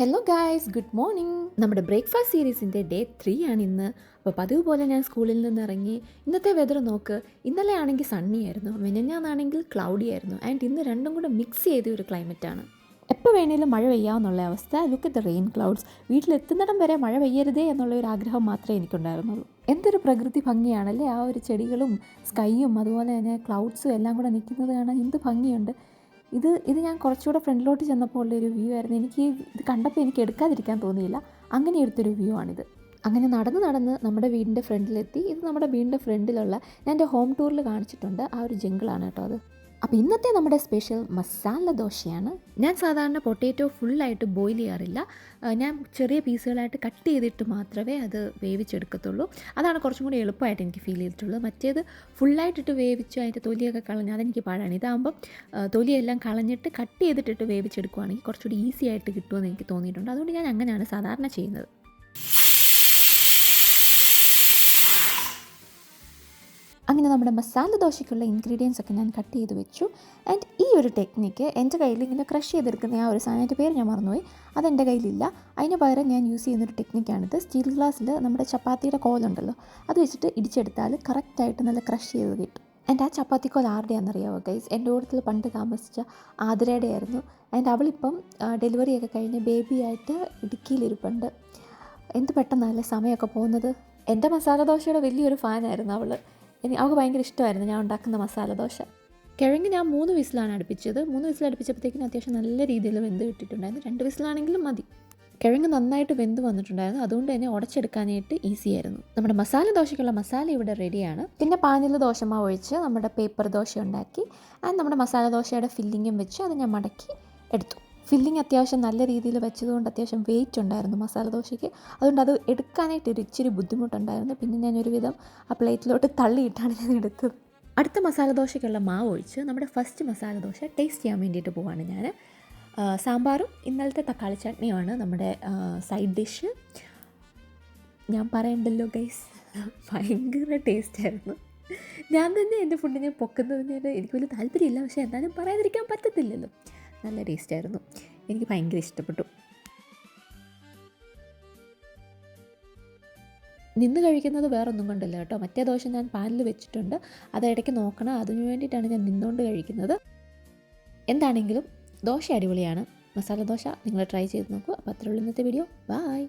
Hello guys, good morning. നമ്മുടെ breakfast സീരീസിൻ്റെ day 3 ആണ് ഇന്ന്. അപ്പോൾ പതിവ് പോലെ ഞാൻ സ്കൂളിൽ നിന്ന് ഇറങ്ങി. ഇന്നത്തെ വെതർ നോക്ക്. ഇന്നലെ ആണെങ്കിൽ സണ്ണി ആയിരുന്നു, മിനിഞ്ഞാന്നാണെങ്കിൽ ക്ലൗഡി ആയിരുന്നു. ആൻഡ് ഇന്ന് രണ്ടും കൂടെ മിക്സ് ചെയ്ത ഒരു ക്ലൈമറ്റാണ്. എപ്പോൾ വേണേലും മഴ പെയ്യാമെന്നുള്ള അവസ്ഥ. Look at the rain clouds. വീട്ടിലെത്തുന്നിടം വരെ മഴ പെയ്യരുതേ എന്നുള്ള ഒരു ആഗ്രഹം മാത്രമേ എനിക്കുണ്ടായിരുന്നുള്ളൂ. എന്തൊരു പ്രകൃതി ഭംഗിയാണല്ലേ ആ ഒരു ചെടികളും സ്കൈയും അതുപോലെ തന്നെ ക്ലൗഡ്സും എല്ലാം കൂടെ നിൽക്കുന്നത് കാണാൻ എന്ത് ഭംഗിയുണ്ട്. ഇത് ഞാൻ കുറച്ചുകൂടെ ഫ്രണ്ടിലോട്ട് ചെന്നപ്പോൾ ഉള്ളൊരു വ്യൂ ആയിരുന്നു. എനിക്ക് ഇത് കണ്ടപ്പോൾ എനിക്ക് എടുക്കാതിരിക്കാൻ തോന്നിയില്ല. അങ്ങനെ എടുത്തൊരു വ്യൂ ആണിത്. അങ്ങനെ നടന്ന് നമ്മുടെ വീടിൻ്റെ ഫ്രണ്ടിലെത്തി. ഇത് നമ്മുടെ വീടിൻ്റെ ഫ്രണ്ടിലുള്ള ഞാൻ എൻ്റെ ഹോം ടൂറിൽ കാണിച്ചിട്ടുണ്ട്. ആ ഒരു ജംഗിളാണ് കേട്ടോ അത്. അപ്പോൾ ഇന്നത്തെ നമ്മുടെ സ്പെഷ്യൽ മസാല ദോശയാണ്. ഞാൻ സാധാരണ പൊട്ടാറ്റോ ഫുള്ളായിട്ട് ബോയിൽ ചെയ്യാറില്ല. ഞാൻ ചെറിയ പീസുകളായിട്ട് കട്ട് ചെയ്തിട്ട് മാത്രമേ അത് വേവിച്ചെടുക്കത്തുള്ളൂ. അതാണ് കുറച്ചും കൂടി എളുപ്പമായിട്ട് എനിക്ക് ഫീൽ ചെയ്തിട്ടുള്ളത്. മറ്റേത് ഫുള്ളായിട്ടിട്ട് വേവിച്ച് അതിൻ്റെ തൊലിയൊക്കെ കളഞ്ഞ് അതെനിക്ക് പാടാണ്. ഇതാകുമ്പം തൊലിയെല്ലാം കളഞ്ഞിട്ട് കട്ട് ചെയ്തിട്ടിട്ട് വേവിച്ചെടുക്കുകയാണെങ്കിൽ കുറച്ചുകൂടി ഈസി ആയിട്ട് കിട്ടുമെന്ന് എനിക്ക് തോന്നിയിട്ടുണ്ട്. അതുകൊണ്ട് ഞാൻ അങ്ങനെയാണ് സാധാരണ ചെയ്യുന്നത്. അങ്ങനെ നമ്മുടെ മസാല ദോശയ്ക്കുള്ള ഇൻഗ്രീഡിയൻസ് ഒക്കെ ഞാൻ കട്ട് ചെയ്ത് വെച്ചു. ആൻഡ് ഈ ഒരു ടെക്നിക്ക് എൻ്റെ കയ്യിൽ ഇങ്ങനെ ക്രഷ് ചെയ്തെടുക്കുന്ന ആ ഒരു സാധനത്തിൻ്റെ പേര് ഞാൻ മറന്നുപോയി. അതെൻ്റെ കയ്യിലില്ല. അതിന് പകരം ഞാൻ യൂസ് ചെയ്യുന്നൊരു ടെക്നിക്കാണിത്. സ്റ്റീൽ ഗ്ലാസ്സിൽ നമ്മുടെ ചപ്പാത്തിയുടെ കോലുണ്ടല്ലോ, അത് വെച്ചിട്ട് ഇടിച്ചെടുത്താൽ കറക്റ്റായിട്ട് നല്ല ക്രഷ് ചെയ്ത് കിട്ടും. ആൻഡ് ആ ചപ്പാത്തിക്കോൽ ആരുടെയാണെന്നറിയാമോ ഗൈസ്? എൻ്റെ കൂട്ടത്തിൽ പണ്ട് താമസിച്ച ആതിരയുടെ ആയിരുന്നു. ആൻഡ് അവളിപ്പം ഡെലിവറിയൊക്കെ കഴിഞ്ഞ് ബേബിയായിട്ട് ഇടുക്കിയിലിരിപ്പുണ്ട്. എന്ത് പെട്ടെന്നല്ലേ സമയമൊക്കെ പോകുന്നത്. എൻ്റെ മസാല ദോശയുടെ വലിയൊരു ഫാനായിരുന്നു അവൾ. അവൾക്ക് ഭയങ്കര ഇഷ്ടമായിരുന്നു ഞാൻ ഉണ്ടാക്കുന്ന മസാല ദോശ. കിഴങ്ങ് ഞാൻ 3 വിസിലാണ് അടുപ്പിച്ചത്. 3 വിസിൽ അടുപ്പിച്ചപ്പോഴത്തേക്കിനും അത്യാവശ്യം നല്ല രീതിയിൽ വെന്ത് കിട്ടിയിട്ടുണ്ടായിരുന്നു. 2 വിസിലാണെങ്കിലും മതി. കിഴങ്ങ് നന്നായിട്ട് വെന്ത് വന്നിട്ടുണ്ടായിരുന്നു. അതുകൊണ്ട് തന്നെ ഉടച്ചെടുക്കാനായിട്ട് ഈസി ആയിരുന്നു. നമ്മുടെ മസാല ദോശയ്ക്കുള്ള മസാല ഇവിടെ റെഡിയാണ്. പിന്നെ പാനിൽ ദോശമാവ് ഒഴിച്ച് നമ്മുടെ പേപ്പർ ദോശ ഉണ്ടാക്കി. ആൻഡ് നമ്മുടെ മസാല ദോശയുടെ ഫില്ലിങ്ങും വെച്ച് അത് ഞാൻ മടക്കി എടുത്തു. ഫില്ലിങ് അത്യാവശ്യം നല്ല രീതിയിൽ വെച്ചതുകൊണ്ട് അത്യാവശ്യം വെയിറ്റ് ഉണ്ടായിരുന്നു മസാല ദോശയ്ക്ക്. അതുകൊണ്ട് അത് എടുക്കാനായിട്ട് ഒരു ഇച്ചിരി ബുദ്ധിമുട്ടുണ്ടായിരുന്നു. പിന്നെ ഞാൻ ഒരുവിധം ആ പ്ലേറ്റിലോട്ട് തള്ളിയിട്ടാണ് ഞാൻ എടുത്തത്. അടുത്ത മസാല ദോശയ്ക്കുള്ള മാവ് ഒഴിച്ച് നമ്മുടെ ഫസ്റ്റ് മസാല ദോശ ടേസ്റ്റ് ചെയ്യാൻ വേണ്ടിയിട്ട് പോവാണ് ഞാൻ. സാമ്പാറും ഇന്നലത്തെ തക്കാളി ചട്നിയുമാണ് നമ്മുടെ സൈഡ് ഡിഷ്. ഞാൻ പറയണ്ടല്ലോ ഗൈസ്, ഭയങ്കര ടേസ്റ്റായിരുന്നു. ഞാൻ തന്നെ എൻ്റെ ഫുഡിനെ പൊക്കുന്നതിന് എനിക്ക് വലിയ താല്പര്യമില്ല, പക്ഷേ എന്നാലും പറയാതിരിക്കാൻ പറ്റത്തില്ലല്ലോ. നല്ല ടേസ്റ്റായിരുന്നു. എനിക്ക് ഭയങ്കര ഇഷ്ടപ്പെട്ടു. നിന്ന് കഴിക്കുന്നത് വേറൊന്നും കൊണ്ടല്ല കേട്ടോ. മറ്റേ ദോശ ഞാൻ പാനിൽ വെച്ചിട്ടുണ്ട്, അത് ഇടയ്ക്ക് നോക്കണം. അതിനു വേണ്ടിയിട്ടാണ് ഞാൻ നിന്നുകൊണ്ട് കഴിക്കുന്നത്. എന്താണെങ്കിലും ദോശ അടിപൊളിയാണ്. മസാല ദോശ നിങ്ങൾ ട്രൈ ചെയ്ത് നോക്കൂ. അപ്പോൾ അത്രയുള്ള ഇന്നത്തെ വീഡിയോ. ബൈ.